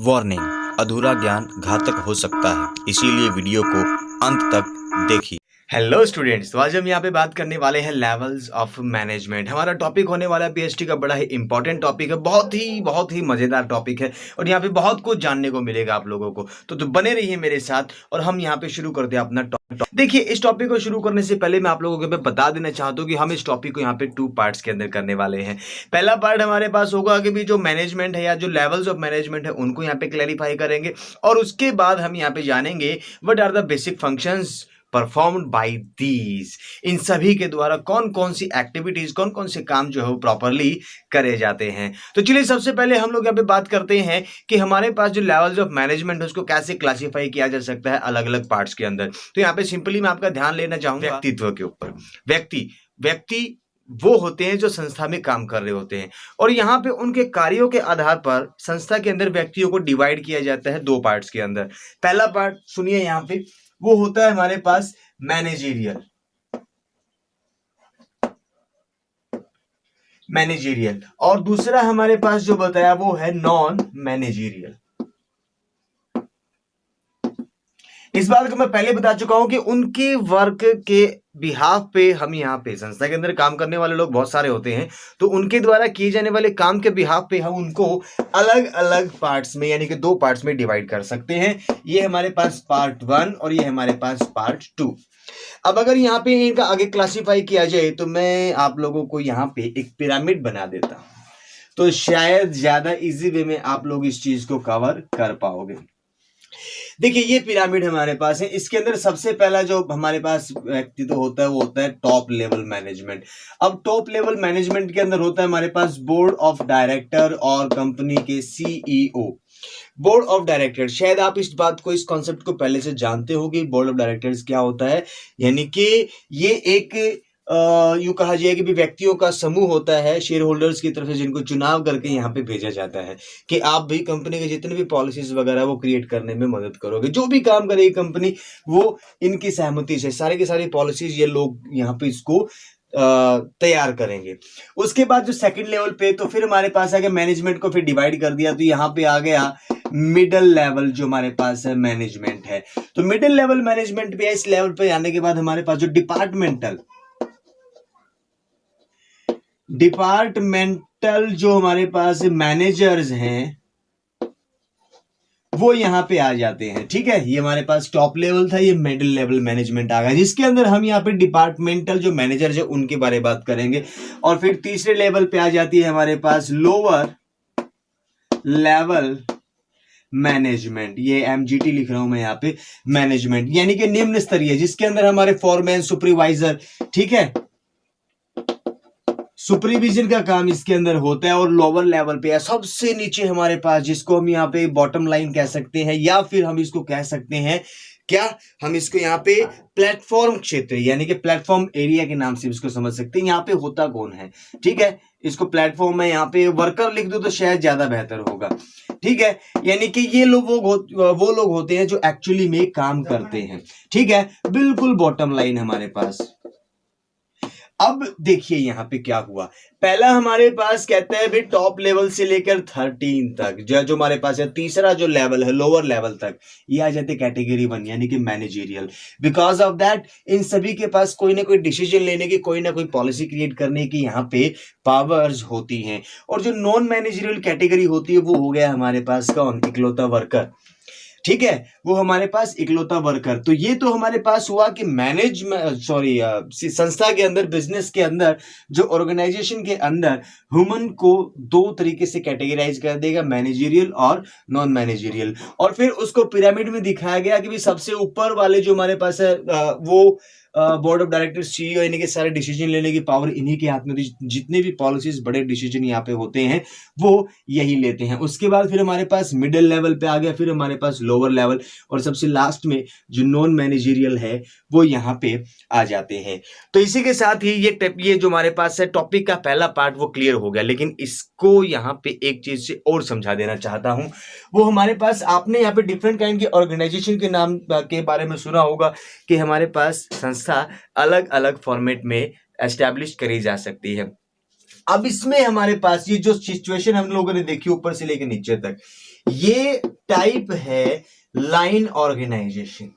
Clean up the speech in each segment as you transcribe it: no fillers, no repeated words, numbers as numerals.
Warning, अधूरा ज्ञान घातक हो सकता है, इसीलिए वीडियो को अंत तक देखिए। हेलो स्टूडेंट्स, तो आज हम यहाँ पे बात करने वाले हैं लेवल्स ऑफ मैनेजमेंट। हमारा टॉपिक होने वाला है पीएचडी का बड़ा ही इंपॉर्टेंट टॉपिक है, बहुत ही मजेदार टॉपिक है और यहाँ पे बहुत कुछ जानने को मिलेगा आप लोगों को। तो बने रहिए मेरे साथ और हम यहाँ पे शुरू करते हैं अपना टॉपिक। देखिए, इस टॉपिक को शुरू करने से पहले मैं आप लोगों को बता देना चाहता हूँ कि हम इस टॉपिक को यहाँ पे 2 पार्ट्स के अंदर करने वाले हैं। पहला पार्ट हमारे पास होगा कि भी जो मैनेजमेंट है या जो लेवल्स ऑफ मैनेजमेंट है उनको यहाँ पे क्लैरिफाई करेंगे और उसके बाद हम यहाँ पे जानेंगे what are the basic functions performed by these. इन सभी के द्वारा कौन कौन सी एक्टिविटीज, कौन कौन से काम जो है वो प्रॉपरली करे जाते हैं। तो चलिए सबसे पहले हम लोग यहाँ पे बात करते हैं कि हमारे पास जो लेवल्स ऑफ मैनेजमेंट है उसको कैसे क्लासिफाई किया जा सकता है अलग अलग पार्ट्स के अंदर। तो यहाँ पे सिंपली मैं आपका ध्यान लेना चाहूंगा व्यक्तित्व के ऊपर। व्यक्ति वो होते हैं जो संस्था में काम कर रहे होते हैं और यहाँ पे उनके कार्यों के आधार पर संस्था के अंदर व्यक्तियों को डिवाइड किया जाता है 2 पार्ट्स के अंदर। पहला पार्ट सुनिए यहाँ पे, वो होता है हमारे पास मैनेजेरियल और दूसरा हमारे पास जो बताया वो है नॉन मैनेजेरियल। इस बात को मैं पहले बता चुका हूं कि उनके वर्क के बिहाफ पे हम यहाँ पे संस्था के अंदर काम करने वाले लोग बहुत सारे होते हैं, तो उनके द्वारा किए जाने वाले काम के बिहाफ पे हम उनको अलग अलग पार्ट्स में यानी कि 2 पार्ट्स में डिवाइड कर सकते हैं। ये हमारे पास पार्ट 1 और ये हमारे पास पार्ट 2। अब अगर यहाँ पे इनका आगे क्लासिफाई किया जाए तो मैं आप लोगों को यहाँ पे एक पिरामिड बना देता हूं, तो शायद ज्यादा इजी वे में आप लोग इस चीज को कवर कर पाओगे। देखिए, ये पिरामिड हमारे पास है। इसके अंदर सबसे पहला जो हमारे पास व्यक्ति तो होता है वो होता है टॉप लेवल मैनेजमेंट। अब टॉप लेवल मैनेजमेंट के अंदर होता है हमारे पास बोर्ड ऑफ डायरेक्टर और कंपनी के सीईओ। बोर्ड ऑफ डायरेक्टर, शायद आप इस बात को, इस कॉन्सेप्ट को पहले से जानते हो कि बोर्ड ऑफ डायरेक्टर्स क्या होता है। यानी कि ये एक यूं कहा जाए कि भी व्यक्तियों का समूह होता है शेयर होल्डर्स की तरफ से, जिनको चुनाव करके यहाँ पे भेजा जाता है कि आप भी कंपनी के जितने भी पॉलिसीज वगैरह वो क्रिएट करने में मदद करोगे। जो भी काम करेगी कंपनी वो इनकी सहमति से सारी की सारी पॉलिसीज ये लोग यहाँ पे इसको तैयार करेंगे। उसके बाद जो सेकंड लेवल पे, तो फिर हमारे पास आ गया मैनेजमेंट को फिर डिवाइड कर दिया, तो यहाँ पे आ गया मिडिल लेवल जो हमारे पास है मैनेजमेंट है। तो मिडिल लेवल मैनेजमेंट पे, इस लेवल पे आने के बाद हमारे पास जो डिपार्टमेंटल जो हमारे पास मैनेजर्स हैं वो यहां पे आ जाते हैं। ठीक है, ये हमारे पास टॉप लेवल था, ये मिडिल लेवल मैनेजमेंट आ गया, जिसके अंदर हम यहाँ पे डिपार्टमेंटल जो मैनेजर्स है उनके बारे में बात करेंगे। और फिर तीसरे लेवल पे आ जाती है हमारे पास लोअर लेवल मैनेजमेंट। ये एमजीटी लिख रहा हूं मैं यहाँ पे, मैनेजमेंट यानी कि निम्न स्तरीय, जिसके अंदर हमारे फॉरमैन, सुपरवाइजर, ठीक है, सुपरविजन का काम इसके अंदर होता है। और लोअर लेवल पे है सबसे नीचे हमारे पास, जिसको हम यहाँ पे बॉटम लाइन कह सकते हैं या फिर हम इसको कह सकते हैं, क्या हम इसको यहाँ पे प्लेटफॉर्म क्षेत्र यानी कि प्लेटफॉर्म एरिया के नाम से इसको समझ सकते हैं। यहाँ पे होता कौन है, ठीक है, इसको प्लेटफॉर्म में यहाँ पे वर्कर लिख दो तो शायद ज्यादा बेहतर होगा। ठीक है, यानी कि ये लोग वो लोग होते हैं जो एक्चुअली में काम करते हैं। ठीक है, बिल्कुल बॉटम लाइन हमारे पास। अब देखिए यहां पे क्या हुआ, पहला हमारे पास कहता है भाई टॉप लेवल से लेकर 13 तक जो हमारे पास है, तीसरा जो लेवल है लोअर लेवल तक, ये आ जाते कैटेगरी 1 यानी कि managerial. Because of that in सभी के पास कोई ना कोई डिसीजन लेने की, कोई ना कोई पॉलिसी क्रिएट करने की यहाँ पे पावर्स होती हैं। और जो नॉन मैनेजेरियल कैटेगरी होती है वो हो गया हमारे पास कौन, इकलौता वर्कर। ठीक है, वो हमारे पास इकलौता वर्कर। तो ये तो हमारे पास हुआ कि संस्था के अंदर, बिजनेस के अंदर, जो ऑर्गेनाइजेशन के अंदर ह्यूमन को 2 तरीके से कैटेगराइज कर देगा, मैनेजेरियल और नॉन मैनेजेरियल। और फिर उसको पिरामिड में दिखाया गया कि भी सबसे ऊपर वाले जो हमारे पास है वो बोर्ड ऑफ डायरेक्टर्स, सीईओ, यानी कि सारे डिसीजन लेने की पावर इन्हीं के हाथ में, जितने भी पॉलिसीज, बड़े डिसीजन यहाँ पे होते हैं वो यही लेते हैं। उसके बाद फिर हमारे पास मिडिल लेवल पे आ गया, फिर हमारे पास लोअर लेवल, और सबसे लास्ट में जो नॉन मैनेजेरियल है वो यहाँ पे आ जाते हैं। तो इसी के साथ ही ये जो हमारे पास है टॉपिक का पहला पार्ट वो क्लियर हो गया। लेकिन इसको यहाँ पे एक चीज से और समझा देना चाहता हूं, वो हमारे पास, आपने यहाँ पे डिफरेंट काइंड के ऑर्गेनाइजेशन के नाम के बारे में सुना होगा कि हमारे पास संस्था अलग अलग फॉर्मेट में एस्टैब्लिश करी जा सकती है। अब इसमें हमारे पास ये जो सिचुएशन हम लोगों ने देखी ऊपर से लेकर नीचे तक, ये टाइप है लाइन ऑर्गेनाइजेशन।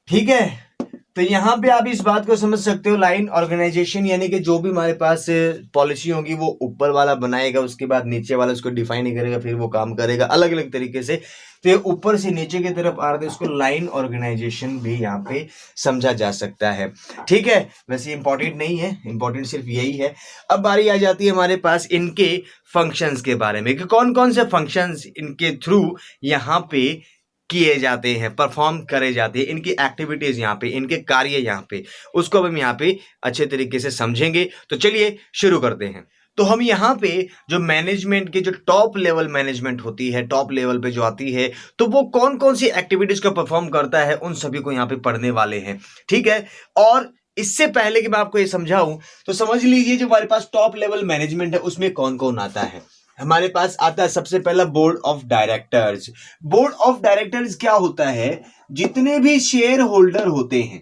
ठीक है, तो यहां पे आप इस बात को समझ सकते हो, लाइन ऑर्गेनाइजेशन यानी कि जो भी हमारे पास पॉलिसी होगी वो ऊपर वाला बनाएगा, उसके बाद नीचे वाला उसको डिफाइन करेगा, फिर वो काम करेगा अलग अलग तरीके से। तो ये ऊपर से नीचे की तरफ आ रहे, उसको लाइन ऑर्गेनाइजेशन भी यहाँ पे समझा जा सकता है। ठीक है, वैसे इंपॉर्टेंट नहीं है, इंपॉर्टेंट सिर्फ यही है। अब बारी आ जाती है हमारे पास इनके फंक्शंस के बारे में कि कौन कौन से फंक्शंस इनके थ्रू यहाँ पे किए जाते हैं, परफॉर्म करे जाते हैं, इनकी एक्टिविटीज यहाँ पे, इनके कार्य यहाँ पे, उसको अब हम यहाँ पे अच्छे तरीके से समझेंगे। तो चलिए शुरू करते हैं। तो हम यहाँ पे जो मैनेजमेंट के जो टॉप लेवल मैनेजमेंट होती है, टॉप लेवल पे जो आती है, तो वो कौन कौन सी एक्टिविटीज को परफॉर्म करता है, उन सभी को यहाँ पे पढ़ने वाले हैं। ठीक है, और इससे पहले कि मैं आपको ये समझाऊं तो समझ लीजिए जो हमारे पास टॉप लेवल मैनेजमेंट है उसमें कौन कौन आता है। हमारे पास आता है सबसे पहला board of directors. Board of directors क्या होता है, जितने भी शेयर होल्डर होते हैं,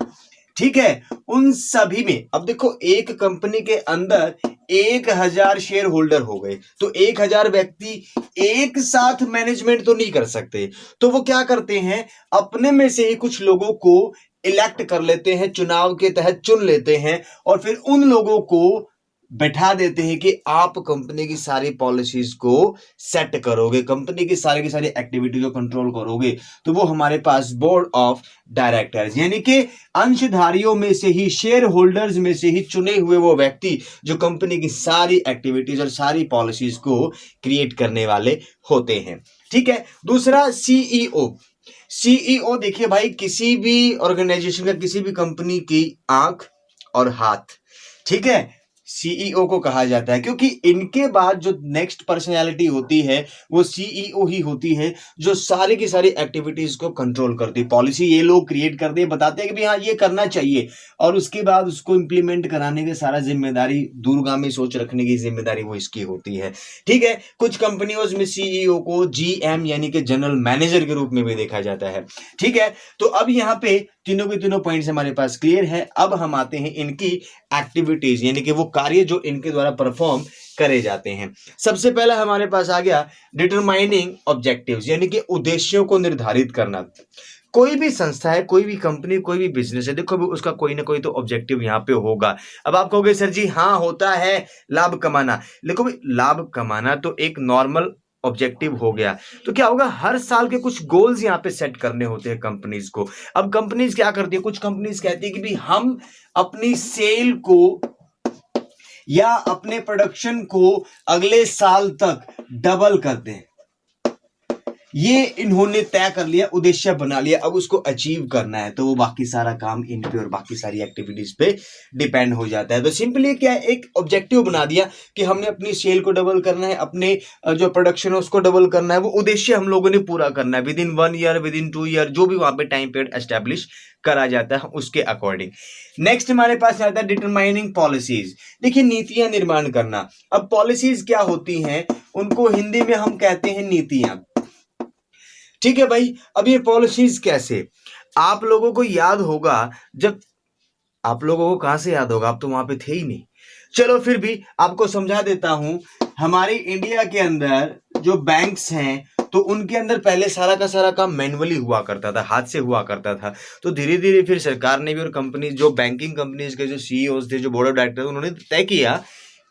ठीक है, उन सभी में, अब देखो एक कंपनी के अंदर 1000 शेयर होल्डर हो गए, तो 1000 व्यक्ति एक साथ मैनेजमेंट तो नहीं कर सकते, तो वो क्या करते हैं, अपने में से ही कुछ लोगों को इलेक्ट कर लेते हैं, चुनाव के तहत चुन लेते हैं, और फिर उन लोगों को बैठा देते हैं कि आप कंपनी की सारी पॉलिसीज को सेट करोगे, कंपनी की सारी एक्टिविटी को कंट्रोल करोगे। तो वो हमारे पास बोर्ड ऑफ डायरेक्टर्स यानी कि अंशधारियों में से ही, शेयर होल्डर्स में से ही चुने हुए वो व्यक्ति जो कंपनी की सारी एक्टिविटीज और सारी पॉलिसीज को क्रिएट करने वाले होते हैं। ठीक है, दूसरा सीईओ। सीईओ देखिए भाई, किसी भी ऑर्गेनाइजेशन का, किसी भी कंपनी की आंख और हाथ, ठीक है, सीईओ को कहा जाता है, क्योंकि इनके बाद जो नेक्स्ट पर्सनैलिटी होती है वो सीईओ ही होती है, जो सारी की सारी एक्टिविटीज को कंट्रोल करती है। पॉलिसी ये लोग क्रिएट करते हैं, बताते हैं कि भाई हाँ ये करना चाहिए, और उसके बाद उसको इंप्लीमेंट कराने की सारा जिम्मेदारी, दूरगामी सोच रखने की जिम्मेदारी वो इसकी होती है। ठीक है, कुछ कंपनियों में सीईओ को जीएम यानी कि जनरल मैनेजर के रूप में भी देखा जाता है। ठीक है, तो अब यहाँ पे तीनों के तीनों पॉइंट्स हमारे पास क्लियर है। अब हम आते हैं इनकी एक्टिविटीज यानी कि वो कार्य जो इनके द्वारा परफॉर्म करे जाते हैं। सबसे पहला हमारे पास आ गया डिटरमाइनिंग ऑब्जेक्टिव्स यानी कि उद्देश्यों को निर्धारित करना। कोई भी संस्था है, कोई भी कंपनी, कोई भी बिजनेस है, देखो भी उसका कोई ना कोई तो ऑब्जेक्टिव यहाँ पे होगा। अब आप कहोगे सर जी हाँ होता है लाभ कमाना, देखो भाई लाभ कमाना तो एक नॉर्मल ऑब्जेक्टिव हो गया, तो क्या होगा, हर साल के कुछ गोल्स यहाँ पे सेट करने होते हैं कंपनीज को। अब कंपनीज क्या करती है, कुछ कंपनीज कहती है कि भाई हम अपनी सेल को या अपने प्रोडक्शन को अगले साल तक डबल कर दें, ये इन्होंने तय कर लिया, उद्देश्य बना लिया, अब उसको अचीव करना है, तो वो बाकी सारा काम इन पे और बाकी सारी एक्टिविटीज पे डिपेंड हो जाता है। तो सिंपली क्या है, एक ऑब्जेक्टिव बना दिया कि हमने अपनी सेल को डबल करना है, अपने जो प्रोडक्शन है उसको डबल करना है, वो उद्देश्य हम लोगों ने पूरा करना है with in 1 year, with in 2 year, जो भी वहां पे टाइम पीरियड एस्टेब्लिश करा जाता है उसके अकॉर्डिंग। नेक्स्ट हमारे पास आता है डिटरमाइनिंग पॉलिसीज। देखिए नीतियां निर्माण करना। अब पॉलिसीज क्या होती हैं, उनको हिंदी में हम कहते हैं नीतियां। ठीक है भाई, अब ये पॉलिसीज कैसे, आप लोगों को याद होगा, जब आप लोगों को कहां से याद होगा, आप तो वहां पे थे ही नहीं, चलो फिर भी आपको समझा देता हूं। हमारे इंडिया के अंदर जो बैंक्स हैं, तो उनके अंदर पहले सारा का सारा काम मैनुअली हुआ करता था, हाथ से हुआ करता था। तो धीरे धीरे फिर सरकार ने भी, और कंपनी, जो बैंकिंग कंपनीज के जो सीईओज थे, जो बोर्ड ऑफ डायरेक्टर, उन्होंने तय किया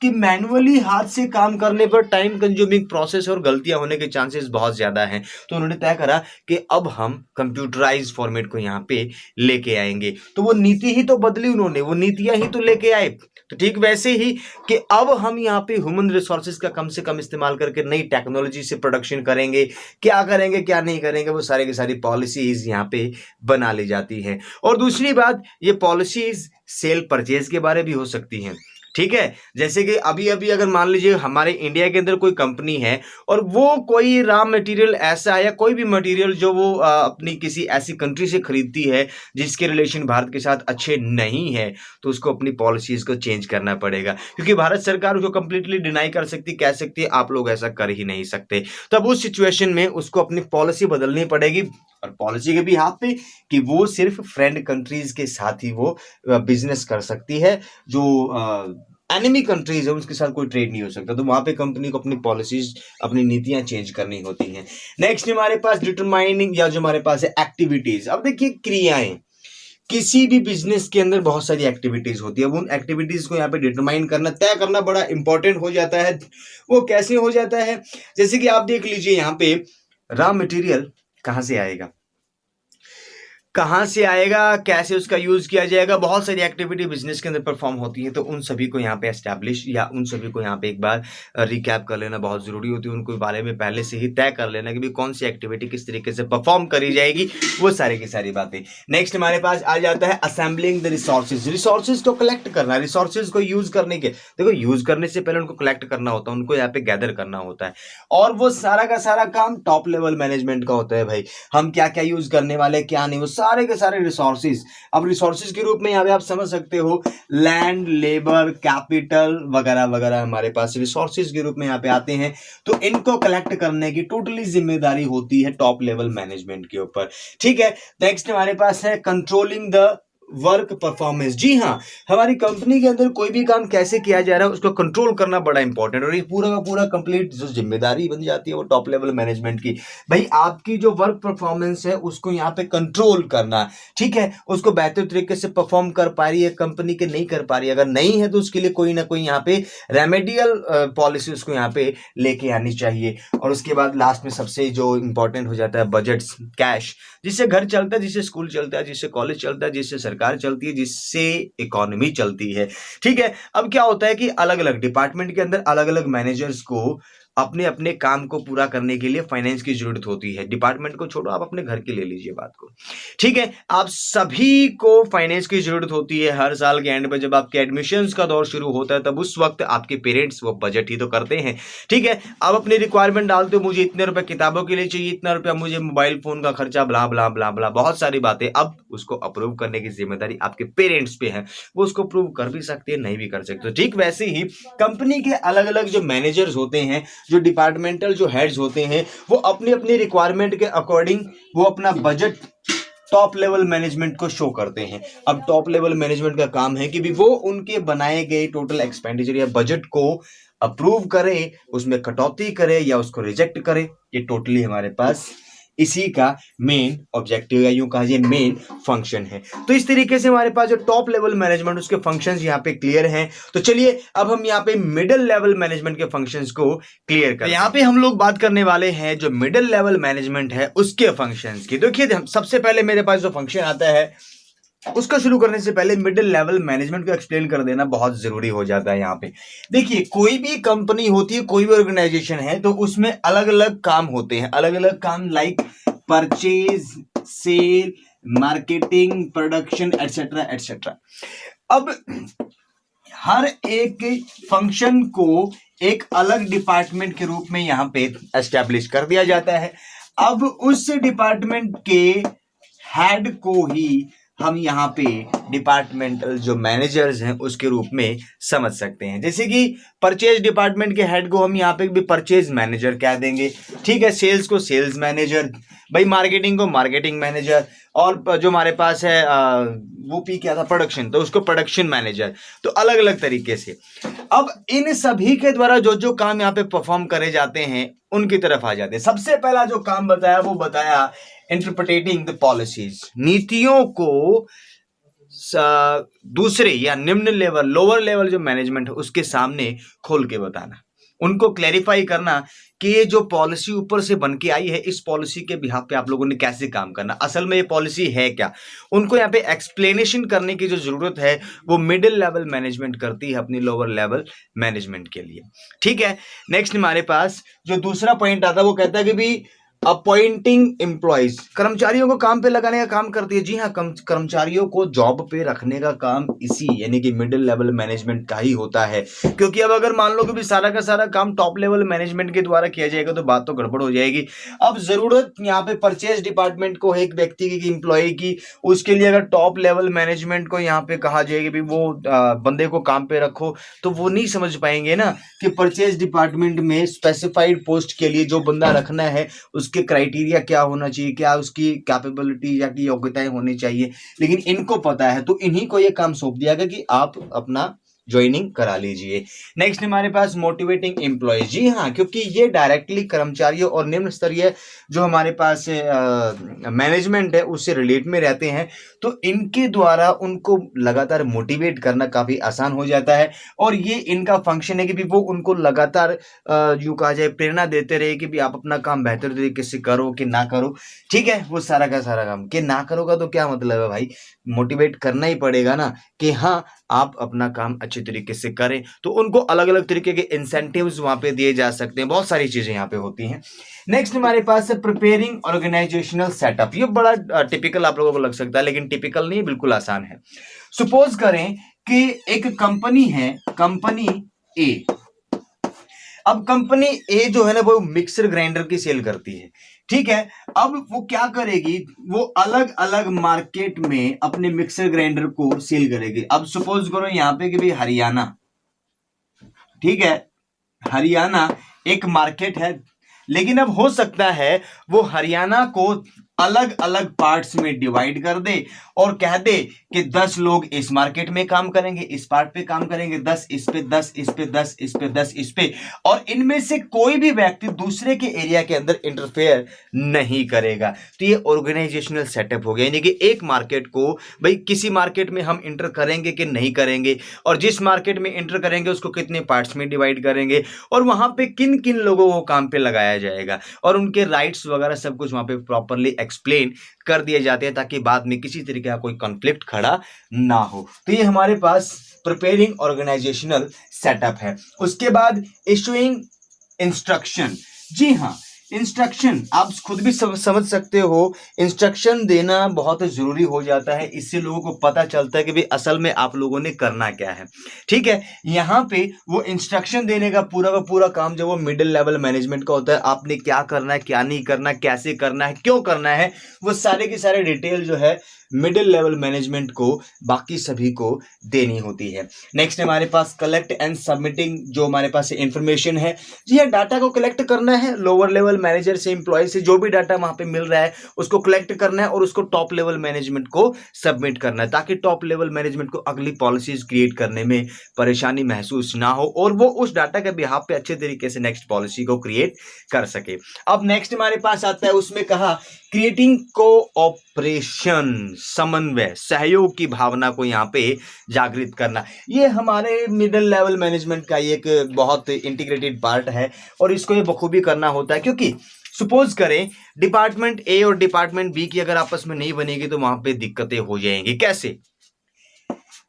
कि मैनुअली हाथ से काम करने पर टाइम कंज्यूमिंग प्रोसेस और गलतियां होने के चांसेस बहुत ज्यादा हैं। तो उन्होंने तय करा कि अब हम कंप्यूटराइज फॉर्मेट को यहाँ पे लेके आएंगे। तो वो नीति ही तो बदली उन्होंने, वो नीतियां ही तो लेके आए। तो ठीक वैसे ही कि अब हम यहाँ पे ह्यूमन रिसोर्सेज का कम से कम इस्तेमाल करके नई टेक्नोलॉजी से प्रोडक्शन करेंगे, क्या करेंगे क्या नहीं करेंगे, वो सारी की सारी पॉलिसीज यहाँ पे बना ली जाती हैं। और दूसरी बात, ये पॉलिसीज सेल परचेज के बारे भी हो सकती हैं। ठीक है, जैसे कि अभी अभी अगर मान लीजिए हमारे इंडिया के अंदर कोई कंपनी है और वो कोई रॉ मटेरियल ऐसा है, या कोई भी मटेरियल जो वो अपनी किसी ऐसी कंट्री से खरीदती है जिसके रिलेशन भारत के साथ अच्छे नहीं है, तो उसको अपनी पॉलिसीज को चेंज करना पड़ेगा, क्योंकि भारत सरकार उसको कंप्लीटली डिनाई कर सकती, कह सकती है आप लोग ऐसा कर ही नहीं सकते। तब उस सिचुएशन में उसको अपनी पॉलिसी बदलनी पड़ेगी, और पॉलिसी के भी हाथ पे कि वो सिर्फ फ्रेंड कंट्रीज के साथ ही वो बिजनेस कर सकती है, जो एनिमी कंट्रीज है उसके साथ कोई ट्रेड नहीं हो सकता, तो वहां पे कंपनी को अपनी पॉलिसीज, अपनी नीतियां चेंज करनी होती हैं। नेक्स्ट हमारे पास डिटरमाइनिंग, या जो हमारे पास है एक्टिविटीज। अब देखिए क्रियाएं, किसी भी बिजनेस के अंदर बहुत सारी एक्टिविटीज होती है, उन एक्टिविटीज को यहाँ पे डिटरमाइन करना, तय करना बड़ा इंपॉर्टेंट हो जाता है। वो कैसे हो जाता है, जैसे कि आप देख लीजिए यहाँ पे रॉ मटेरियल कहाँ से आएगा, कहाँ से आएगा, कैसे उसका यूज किया जाएगा, बहुत सारी एक्टिविटी बिजनेस के अंदर परफॉर्म होती है, तो उन सभी को यहाँ पे एस्टैब्लिश, या उन सभी को यहाँ पे एक बार रिकैप कर लेना बहुत जरूरी होती है। उनको बारे में पहले से ही तय कर लेना कि भी कौन सी एक्टिविटी किस तरीके से परफॉर्म करी जाएगी, वो सारी की सारी बातें। नेक्स्ट हमारे पास आ जाता है असेंबलिंग द रिसोर्सेज, रिसोर्सेज को कलेक्ट करना, रिसोर्सेज को यूज करने के, देखो यूज करने से पहले उनको कलेक्ट करना होता है, उनको यहाँ पे गैदर करना होता है, और वो सारा का सारा काम टॉप लेवल मैनेजमेंट का होता है। भाई हम क्या क्या यूज करने वाले, क्या नहीं, वो सारे के सारे रिसोर्सेज। अब रिसोर्सेज के रूप में यहाँ पे आप समझ सकते हो लैंड, लेबर, कैपिटल वगैरह वगैरह हमारे पास रिसोर्सेज के रूप में यहाँ पे आते हैं। तो इनको कलेक्ट करने की टोटली जिम्मेदारी होती है टॉप लेवल मैनेजमेंट के ऊपर। ठीक है, नेक्स्ट हमारे पास है कंट्रोलिंग द वर्क परफॉर्मेंस। जी हाँ, हमारी कंपनी के अंदर कोई भी काम कैसे किया जा रहा है उसको कंट्रोल करना बड़ा इंपॉर्टेंट, और ये पूरा का पूरा कंप्लीट जो जिम्मेदारी बन जाती है वो टॉप लेवल मैनेजमेंट की। भाई आपकी जो वर्क परफॉर्मेंस है उसको यहाँ पे कंट्रोल करना, ठीक है, उसको बेहतर तरीके से परफॉर्म कर पा रही है कंपनी के, नहीं कर पा रही है, अगर नहीं है तो उसके लिए कोई ना कोई यहाँ पे रेमेडियल पॉलिसी उसको यहाँ पे लेके आनी चाहिए। और उसके बाद लास्ट में सबसे जो इंपॉर्टेंट हो जाता है बजट्स, कैश, जिससे घर चलता है, जिससे स्कूल चलता है, जिससे कॉलेज चलता है, जिससे सरकार चलती है, जिससे इकोनॉमी चलती है। ठीक है, अब क्या होता है कि अलग अलग डिपार्टमेंट के अंदर अलग अलग मैनेजर्स को अपने अपने काम को पूरा करने के लिए फाइनेंस की जरूरत होती है। डिपार्टमेंट को छोड़ो, आप अपने घर के ले लीजिए बात को, ठीक है, आप सभी को फाइनेंस की जरूरत होती है। हर साल के एंड पे जब आपके एडमिशंस का दौर शुरू होता है तब उस वक्त आपके पेरेंट्स वो बजट ही तो करते हैं। ठीक है, आप अपनी रिक्वायरमेंट डालते हो, मुझे इतने रुपए किताबों के लिए चाहिए, इतना रुपया मुझे मोबाइल फोन का खर्चा, ब्ला ब्ला ब्ला ब्ला, बहुत सारी बातें। अब उसको अप्रूव करने की जिम्मेदारी आपके पेरेंट्स पे है, वो उसको अप्रूव कर भी सकते हैं, नहीं भी कर सकते। ठीक वैसे ही कंपनी के अलग अलग जो मैनेजर्स होते हैं, जो डिपार्टमेंटल जो हेड्स होते हैं, वो अपनी अपनी रिक्वायरमेंट के अकॉर्डिंग वो अपना बजट टॉप लेवल मैनेजमेंट को शो करते हैं। अब टॉप लेवल मैनेजमेंट का काम है कि भी वो उनके बनाए गए टोटल एक्सपेंडिचर या बजट को अप्रूव करे, उसमें कटौती करे या उसको रिजेक्ट करे। ये टोटली हमारे पास इसी का मेन ऑब्जेक्टिव या यूं कहा मेन फंक्शन है। तो इस तरीके से हमारे पास जो टॉप लेवल मैनेजमेंट उसके फंक्शंस यहाँ पे क्लियर हैं। तो चलिए अब हम यहाँ पे मिडिल लेवल मैनेजमेंट के फंक्शंस को क्लियर करें। यहाँ पे हम लोग बात करने वाले हैं जो मिडिल लेवल मैनेजमेंट है उसके फंक्शंस की। देखिए सबसे पहले मेरे पास जो फंक्शन आता है उसका शुरू करने से पहले मिडिल लेवल मैनेजमेंट को एक्सप्लेन कर देना बहुत जरूरी हो जाता है। यहाँ पे देखिए कोई भी कंपनी होती है, कोई भी ऑर्गेनाइजेशन है, तो उसमें अलग अलग काम होते हैं, अलग अलग काम like purchase, sale, marketing, production, etcetera etcetera. अब हर एक फंक्शन को एक अलग डिपार्टमेंट के रूप में यहाँ पे एस्टेब्लिश कर दिया जाता है। अब उस डिपार्टमेंट के हेड को ही हम यहाँ पे डिपार्टमेंटल जो मैनेजर्स हैं उसके रूप में समझ सकते हैं। जैसे कि परचेज डिपार्टमेंट के हेड को हम यहाँ पे भी परचेज मैनेजर कह देंगे, ठीक है, सेल्स को सेल्स मैनेजर, भाई मार्केटिंग को मार्केटिंग मैनेजर, और जो हमारे पास है वो पी क्या था प्रोडक्शन, तो उसको प्रोडक्शन मैनेजर। तो अलग अलग तरीके से अब इन सभी के द्वारा जो जो काम यहाँ पे परफॉर्म करे जाते हैं उनकी तरफ आ जाते हैं। सबसे पहला जो काम बताया वो बताया इंटरप्रिटेटिंग द पॉलिसीज, नीतियों को दूसरे या निम्न लेवल, लोअर लेवल जो मैनेजमेंट है उसके सामने खोल के बताना, उनको क्लैरिफाई करना कि ये जो पॉलिसी ऊपर से बन के आई है इस पॉलिसी के बिहाफ पे आप लोगों ने कैसे काम करना, असल में ये पॉलिसी है क्या, उनको यहाँ पे एक्सप्लेनेशन करने की जो जरूरत है वो मिडिल लेवल मैनेजमेंट करती है अपनी लोअर लेवल मैनेजमेंट के लिए। ठीक है, नेक्स्ट हमारे पास जो दूसरा पॉइंट आता है वो कहता है कि भी अपॉइंटिंग एम्प्लॉइज, कर्मचारियों को काम पे लगाने का काम करती है। जी हाँ, कर्मचारियों को जॉब पे रखने का काम इसी यानी कि मिडिल लेवल मैनेजमेंट का ही होता है। क्योंकि अब अगर मान लो कि भी सारा का सारा काम टॉप लेवल मैनेजमेंट के द्वारा किया जाएगा तो बात तो गड़बड़ हो जाएगी। अब जरूरत यहाँ पे परचेज डिपार्टमेंट को एक व्यक्ति की, एम्प्लॉय की, उसके लिए अगर टॉप लेवल मैनेजमेंट को यहाँ पे कहा जाएगा भी वो बंदे को काम पे रखो, तो वो नहीं समझ पाएंगे ना कि परचेज डिपार्टमेंट में स्पेसिफाइड पोस्ट के लिए जो बंदा रखना है उसके क्राइटेरिया क्या होना चाहिए, क्या उसकी कैपेबिलिटी या की योग्यताएं होनी चाहिए। लेकिन इनको पता है तो इन्हीं को ये काम सौंप दिया गया कि आप अपना ज्वाइनिंग करा लीजिए। नेक्स्ट हमारे पास मोटिवेटिंग एम्प्लॉय। जी हाँ, क्योंकि ये डायरेक्टली कर्मचारियों और निम्न स्तरीय जो हमारे पास मैनेजमेंट है उससे रिलेट में रहते हैं, तो इनके द्वारा उनको लगातार मोटिवेट करना काफी आसान हो जाता है। और ये इनका फंक्शन है कि भी वो उनको लगातार यूं कहा जाए प्रेरणा देते रहे कि भी आप अपना काम बेहतर तरीके से करो कि ना करो। ठीक है, वो सारा का सारा काम कि ना करोगा तो क्या मतलब है भाई, मोटिवेट करना ही पड़ेगा ना कि हाँ आप अपना काम अच्छे तरीके से करें। तो उनको अलग अलग तरीके के इंसेंटिव्स वहां पे दिए जा सकते हैं, बहुत सारी चीजें यहाँ पे होती हैं। नेक्स्ट हमारे पास है प्रिपेयरिंग ऑर्गेनाइजेशनल सेटअप। ये बड़ा टिपिकल आप लोगों को लग सकता है, लेकिन टिपिकल नहीं, बिल्कुल आसान है। सपोज करें कि एक कंपनी है, कंपनी ए। अब कंपनी ए जो है ना वो मिक्सर ग्राइंडर की सेल करती है, ठीक है। अब वो क्या करेगी, वो अलग अलग मार्केट में अपने मिक्सर ग्राइंडर को सेल करेगी। अब सपोज करो यहां पे कि भाई हरियाणा, ठीक है, हरियाणा एक मार्केट है, लेकिन अब हो सकता है वो हरियाणा को अलग अलग पार्ट्स में डिवाइड कर दे और कह दे कि 10 लोग इस मार्केट में काम करेंगे, इस पार्ट पे काम करेंगे, 10 इस पे, 10 इस पे, 10 इस पे, 10 इस पे, और इनमें से कोई भी व्यक्ति दूसरे के एरिया के अंदर इंटरफेयर नहीं करेगा। तो ये ऑर्गेनाइजेशनल सेटअप हो गया, यानी कि एक मार्केट को भाई किसी मार्केट में हम इंटर करेंगे कि नहीं करेंगे, और जिस मार्केट में इंटर करेंगे उसको कितने पार्ट्स में डिवाइड करेंगे, और वहां पे किन किन लोगों को काम पे लगाया जाएगा, और उनके राइट्स वगैरह सब कुछ वहां पे प्रॉपरली एक्सप्लेन कर दिए जाते हैं ताकि बाद में किसी तरीके का कोई कॉन्फ्लिक्ट खड़ा ना हो। तो ये हमारे पास प्रिपेयरिंग ऑर्गेनाइजेशनल सेटअप है। उसके बाद इशूइंग इंस्ट्रक्शन। जी हाँ, इंस्ट्रक्शन आप खुद भी समझ सकते हो, इंस्ट्रक्शन देना बहुत जरूरी हो जाता है। इससे लोगों को पता चलता है कि भाई असल में आप लोगों ने करना क्या है। ठीक है, यहाँ पे वो इंस्ट्रक्शन देने का पूरा काम जो वो मिडिल लेवल मैनेजमेंट का होता है, आपने क्या करना है, क्या नहीं करना, कैसे करना है, क्यों करना है, वो सारे के सारे डिटेल जो है मिडिल लेवल मैनेजमेंट को बाकी सभी को देनी होती है। नेक्स्ट हमारे पास कलेक्ट एंड सबमिटिंग, जो हमारे पास इंफॉर्मेशन है। जी हाँ, डाटा को कलेक्ट करना है, लोअर लेवल मैनेजर से, एम्प्लॉय से जो भी डाटा वहां पे मिल रहा है उसको कलेक्ट करना है और उसको टॉप लेवल मैनेजमेंट को सबमिट करना है, ताकि टॉप लेवल मैनेजमेंट को अगली पॉलिसीज क्रिएट करने में परेशानी महसूस ना हो और वो उस डाटा के बिहाफ पे अच्छे तरीके से नेक्स्ट पॉलिसी को क्रिएट कर सके। अब नेक्स्ट हमारे पास आता है, उसमें कहा क्रिएटिंग कोऑपरेशन, समन्वय, सहयोग की भावना को यहाँ पे जागृत करना। ये हमारे मिडिल लेवल मैनेजमेंट का एक बहुत इंटीग्रेटेड पार्ट है और इसको ये बखूबी करना होता है, क्योंकि सपोज करें डिपार्टमेंट ए और डिपार्टमेंट बी की अगर आपस में नहीं बनेगी तो वहां पे दिक्कतें हो जाएंगी। कैसे?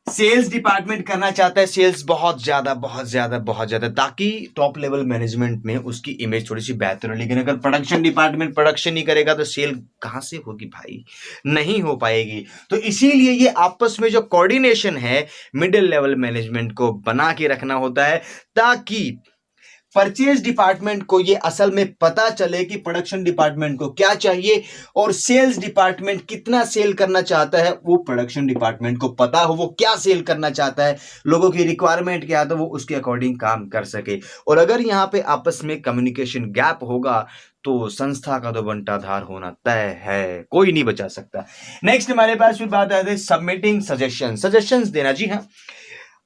सेल्स डिपार्टमेंट करना चाहता है सेल्स बहुत ज्यादा, ताकि टॉप लेवल मैनेजमेंट में उसकी इमेज थोड़ी सी बेहतर हो। लेकिन अगर प्रोडक्शन डिपार्टमेंट प्रोडक्शन नहीं करेगा तो सेल कहां से होगी भाई, नहीं हो पाएगी। तो इसीलिए ये आपस में जो कोऑर्डिनेशन है मिडिल लेवल मैनेजमेंट को बना के रखना होता है, ताकि परचेज डिपार्टमेंट को ये असल में पता चले कि प्रोडक्शन डिपार्टमेंट को क्या चाहिए और सेल्स डिपार्टमेंट कितना सेल करना चाहता है, वो प्रोडक्शन डिपार्टमेंट को पता हो वो क्या सेल करना चाहता है, लोगों की रिक्वायरमेंट क्या है, तो वो उसके अकॉर्डिंग काम कर सके। और अगर यहाँ पे आपस में कम्युनिकेशन गैप होगा तो संस्था का तो बंटाधार होना तय है, कोई नहीं बचा सकता। नेक्स्ट हमारे पास फिर बात आती है सबमिटिंग सजेशंस देना। जी हाँ,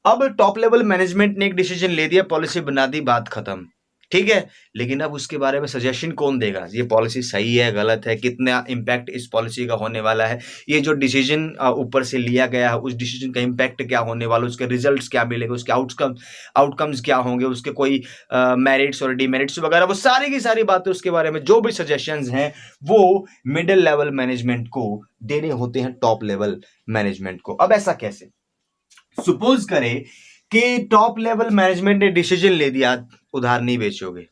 अब टॉप लेवल मैनेजमेंट ने एक डिसीजन ले दिया, पॉलिसी बना दी, बात खत्म, ठीक है। लेकिन अब उसके बारे में सजेशन कौन देगा, ये पॉलिसी सही है गलत है, कितना इंपैक्ट इस पॉलिसी का होने वाला है, ये जो डिसीजन ऊपर से लिया गया है उस डिसीजन का इंपैक्ट क्या होने वाला, उसके रिजल्ट्स क्या मिलेंगे, उसके आउटकम्स क्या होंगे, उसके कोई मेरिट्स और डिमेरिट्स वगैरह, वो सारी की सारी बातें उसके बारे में जो भी सजेशंस हैं वो मिडिल लेवल मैनेजमेंट को देने होते हैं टॉप लेवल मैनेजमेंट को। अब ऐसा कैसे? सपोज करें कि टॉप लेवल मैनेजमेंट ने डिसीजन ले दिया उधार नहीं बेचोगे।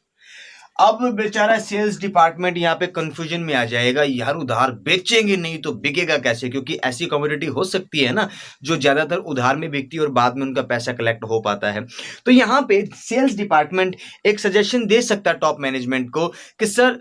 अब बेचारा सेल्स डिपार्टमेंट यहाँ पे कंफ्यूजन में आ जाएगा, यार उधार बेचेंगे नहीं तो बिकेगा कैसे, क्योंकि ऐसी कम्युनिटी हो सकती है ना जो ज्यादातर उधार में बिकती है और बाद में उनका पैसा कलेक्ट हो पाता है। तो यहाँ पे सेल्स डिपार्टमेंट एक सजेशन दे सकता है टॉप मैनेजमेंट को कि सर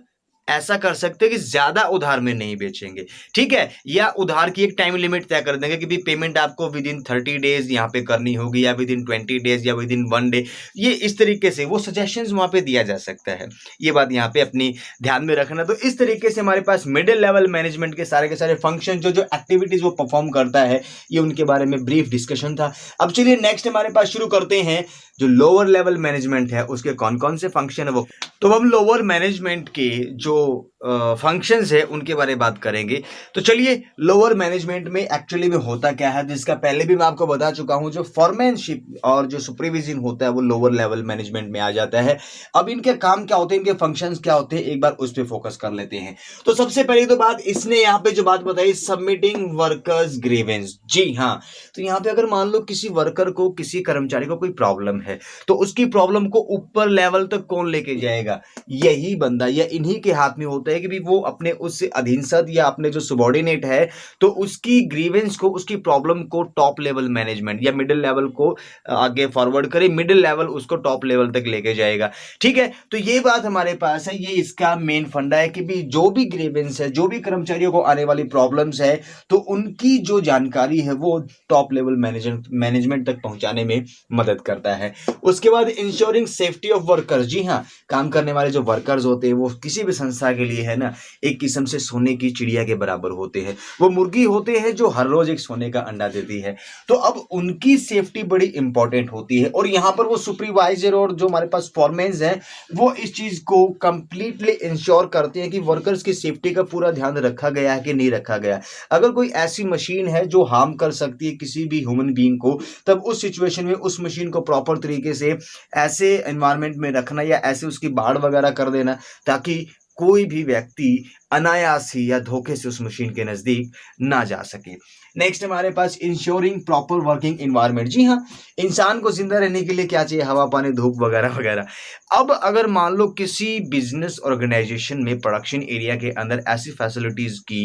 ऐसा कर सकते हैं कि ज्यादा उधार में नहीं बेचेंगे, ठीक है, या उधार की एक टाइम लिमिट तय कर देंगे कि भी पेमेंट आपको विद इन 30 डेज यहाँ पे करनी होगी, या विद इन 20 डेज, या विद इन 1 डे। ये इस तरीके से वो सजेशंस वहां पे दिया जा सकता है। ये बात यहाँ पे अपनी ध्यान में रखना। तो इस तरीके से हमारे पास मिडिल लेवल मैनेजमेंट के सारे फंक्शन जो जो एक्टिविटीज वो परफॉर्म करता है, ये उनके बारे में ब्रीफ डिस्कशन था। अब चलिए नेक्स्ट हमारे पास शुरू करते हैं जो लोअर लेवल मैनेजमेंट है उसके कौन कौन से फंक्शन है वो। तो हम लोअर मैनेजमेंट के जो फंक्शंस है उनके बारे में बात करेंगे। तो चलिए लोअर मैनेजमेंट में एक्चुअली में होता क्या है, जिसका पहले भी मैं आपको बता चुका हूं, जो फॉरमैनशिप और जो सुपरविजन होता है वो लोअर लेवल मैनेजमेंट में आ जाता है। अब इनके काम क्या होते हैं, इनके फंक्शंस क्या होते हैं, एक बार उस पर फोकस कर लेते हैं। तो सबसे पहले तो बात इसने यहाँ पे जो बात बताई, सबमिटिंग वर्कर्स ग्रीवेंस। जी हाँ, तो यहाँ पे अगर मान लो किसी वर्कर को, किसी कर्मचारी को कोई प्रॉब्लम है, तो उसकी प्रॉब्लम को ऊपर लेवल तक कौन लेके जाएगा, यही बंदा या इन्हीं के हाथ में होता है कि भी वो अपने उस अधीनस्थ या अपने जो सबॉर्डिनेट है, तो उसकी ग्रीवेंस को, उसकी प्रॉब्लम को टॉप लेवल मैनेजमेंट या मिडिल लेवल को आगे फॉरवर्ड करे, मिडिल लेवल उसको टॉप लेवल तक लेके जाएगा, ठीक है। तो ये बात हमारे पास है, ये इसका मेन फंडा है कि भी जो भी ग्रीवेंस है, जो भी कर्मचारियों को आने वाली प्रॉब्लम्स है, तो उनकी जो जानकारी है वो टॉप लेवल मैनेजमेंट तक पहुंचाने में मदद करता है। उसके बाद इंश्योरिंग सेफ्टी ऑफ वर्कर्स। जी हाँ, काम करने वाले जो वर्कर्स होते हैं वो किसी भी संस्था के लिए है ना, एक किस्म से सोने की चिड़िया के बराबर होते हैं। वो मुर्गी होते हैं जो हर रोज एक सोने का अंडा देती है, तो अब उनकी सेफ्टी बड़ी इंपॉर्टेंट होती है। और यहां पर वो सुपरवाइजर और जो हमारे पास फॉरमैन्स हैं वो इस चीज को कंप्लीटली इंश्योर करते हैं कि वर्कर्स की सेफ्टी का पूरा ध्यान रखा गया है कि नहीं रखा गया। अगर कोई ऐसी मशीन है जो हार्म कर सकती है किसी भी ह्यूमन बीइंग को, तब उस सिचुएशन में उस मशीन को प्रॉपर तरीके से ऐसे एनवायरनमेंट में रखना या ऐसे उसकी बाड़ वगैरह कर देना ताकि कोई भी व्यक्ति अनायास ही या धोखे से उस मशीन के नजदीक ना जा सके। नेक्स्ट हमारे पास इंश्योरिंग प्रॉपर वर्किंग एनवायरनमेंट। जी हाँ, इंसान को जिंदा रहने के लिए क्या चाहिए, हवा, पानी, धूप वगैरह वगैरह। अब अगर मान लो किसी बिजनेस ऑर्गेनाइजेशन में प्रोडक्शन एरिया के अंदर ऐसी फैसिलिटीज की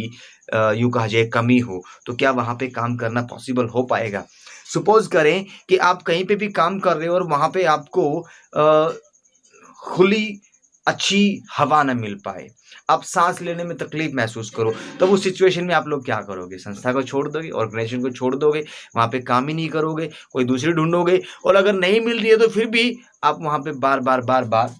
यूं कहा जाए कमी हो, तो क्या वहां पे काम करना पॉसिबल हो पाएगा। सपोज करें कि आप कहीं पे भी काम कर रहे हो और वहां पे आपको खुली अच्छी हवा ना मिल पाए, आप सांस लेने में तकलीफ महसूस करो, तब उस सिचुएशन में आप लोग क्या करोगे, संस्था को छोड़ दोगे, ऑर्गेनाइजेशन को छोड़ दोगे, वहां पे काम ही नहीं करोगे, कोई दूसरी ढूंढोगे, और अगर नहीं मिल रही है तो फिर भी आप वहां पे बार बार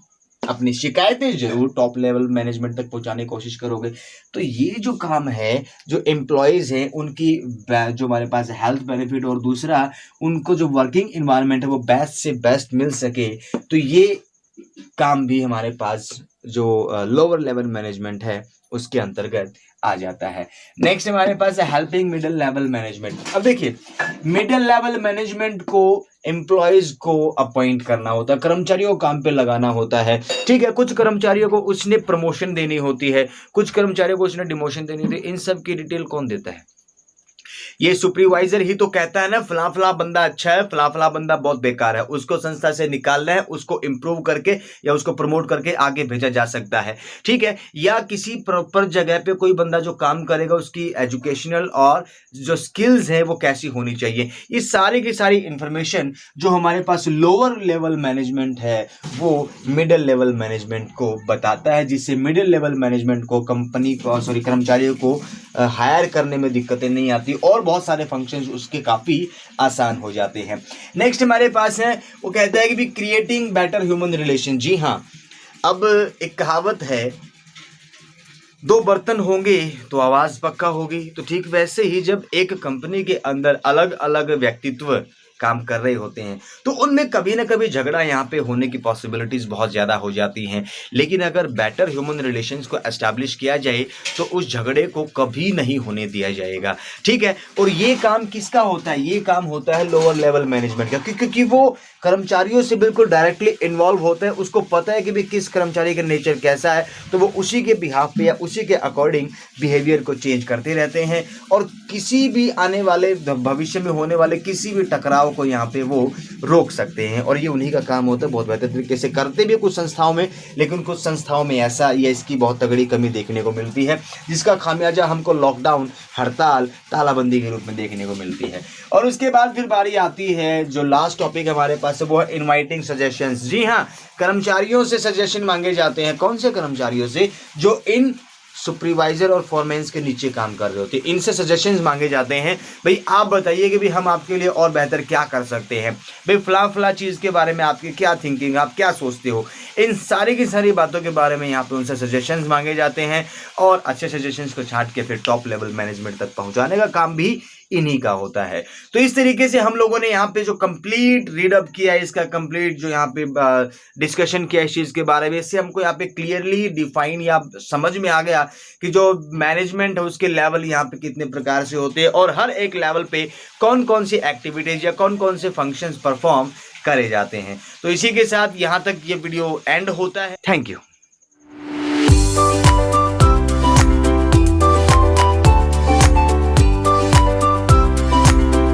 अपनी शिकायतें जरूर टॉप लेवल मैनेजमेंट तक पहुंचाने की कोशिश करोगे। तो ये जो काम है, जो एम्प्लॉयज हैं उनकी जो हमारे पास हेल्थ बेनिफिट और दूसरा उनको जो वर्किंग एनवायरनमेंट है वो बेस्ट से बेस्ट मिल सके, तो ये काम भी हमारे पास जो लोअर लेवल मैनेजमेंट है उसके अंतर्गत आ जाता है। नेक्स्ट हमारे पास है हेल्पिंग मिडिल लेवल मैनेजमेंट। अब देखिए, मिडिल लेवल मैनेजमेंट को एम्प्लॉयज को अपॉइंट करना होता है, कर्मचारियों को काम पे लगाना होता है, ठीक है। कुछ कर्मचारियों को उसने प्रमोशन देनी होती है, कुछ कर्मचारियों को उसने डिमोशन देनी होती है। इन सब की डिटेल कौन देता है, ये सुपरवाइजर ही तो कहता है ना, फला फला बंदा अच्छा है, फला फला बंदा बहुत बेकार है, उसको संस्था से निकालना है, उसको इंप्रूव करके या उसको प्रमोट करके आगे भेजा जा सकता है, ठीक है। या किसी प्रॉपर जगह पे कोई बंदा जो काम करेगा उसकी एजुकेशनल और जो स्किल्स है वो कैसी होनी चाहिए, ये सारी की सारी इंफॉर्मेशन जो हमारे पास लोअर लेवल मैनेजमेंट है वो मिडिल लेवल मैनेजमेंट को बताता है, जिससे मिडिल लेवल मैनेजमेंट को कंपनी को कर्मचारियों को हायर करने में दिक्कतें नहीं आती और बहुत सारे फंक्शंस उसके काफी आसान हो जाते हैं। नेक्स्ट हमारे पास है, वो कहता है कि भी क्रिएटिंग बेटर ह्यूमन रिलेशन। जी हाँ, अब एक कहावत है, दो बर्तन होंगे तो आवाज पक्का होगी। तो ठीक वैसे ही जब एक कंपनी के अंदर अलग अलग व्यक्तित्व काम कर रहे होते हैं तो उनमें कभी ना कभी झगड़ा यहाँ पे होने की पॉसिबिलिटीज बहुत ज़्यादा हो जाती हैं, लेकिन अगर बेटर ह्यूमन रिलेशंस को एस्टैब्लिश किया जाए तो उस झगड़े को कभी नहीं होने दिया जाएगा, ठीक है। और ये काम किसका होता है, ये काम होता है लोअर लेवल मैनेजमेंट का, क्योंकि वो कर्मचारियों से बिल्कुल डायरेक्टली इन्वॉल्व होता है, उसको पता है कि भी किस कर्मचारी का नेचर कैसा है, तो वो उसी के बिहाफ पे या उसी के अकॉर्डिंग बिहेवियर को चेंज करते रहते हैं और किसी भी आने वाले भविष्य में होने वाले किसी भी टकराव को यहाँ पे वो रोक सकते हैं। और ये उन्हीं का काम होता है, बहुत बेहतर तरीके से करते भी कुछ संस्थाओं में, लेकिन कुछ संस्थाओं में ऐसा या इसकी बहुत तगड़ी कमी देखने को मिलती है, जिसका खामियाजा हमको लॉकडाउन, हड़ताल, तालाबंदी के रूप में देखने को मिलती है। और उसके बाद फिर बारी आती है जो लास्ट टॉपिक हमारे पास से, वो है इनवाइटिंग सजेशंस। जी हाँ, कर्मचारियों से सजेशन मांगे जाते हैं। कौन से कर्मचारियों से? जो इन सुपरवाइजर और फॉरमैन्स के नीचे काम कर रहे होते हैं, इनसे सजेशंस मांगे जाते हैं। भाई आप बताइए कि भाई हम आपके लिए और बेहतर क्या कर सकते हैं, भाई फला चीज़ के बारे में आपकी क्या थिंकिंग, आप क्या सोचते हो, इन सारी की सारी बातों के बारे में यहाँ पे उनसे सजेशंस मांगे जाते हैं। और अच्छे सजेशंस को छांट के फिर टॉप लेवल मैनेजमेंट तक पहुँचाने का काम भी इन्हीं का होता है। तो इस तरीके से हम लोगों ने यहाँ पे जो कंप्लीट रीडअप किया है, इसका कंप्लीट जो यहाँ पे डिस्कशन किया इस चीज़ के बारे में, इससे हमको यहाँ पे क्लियरली डिफाइन या समझ में आ गया कि जो मैनेजमेंट है उसके लेवल यहाँ पे कितने प्रकार से होते हैं और हर एक लेवल पे कौन कौन सी एक्टिविटीज या कौन कौन से फंक्शंस परफॉर्म करे जाते हैं। तो इसी के साथ यहाँ तक ये वीडियो एंड होता है। Thank you.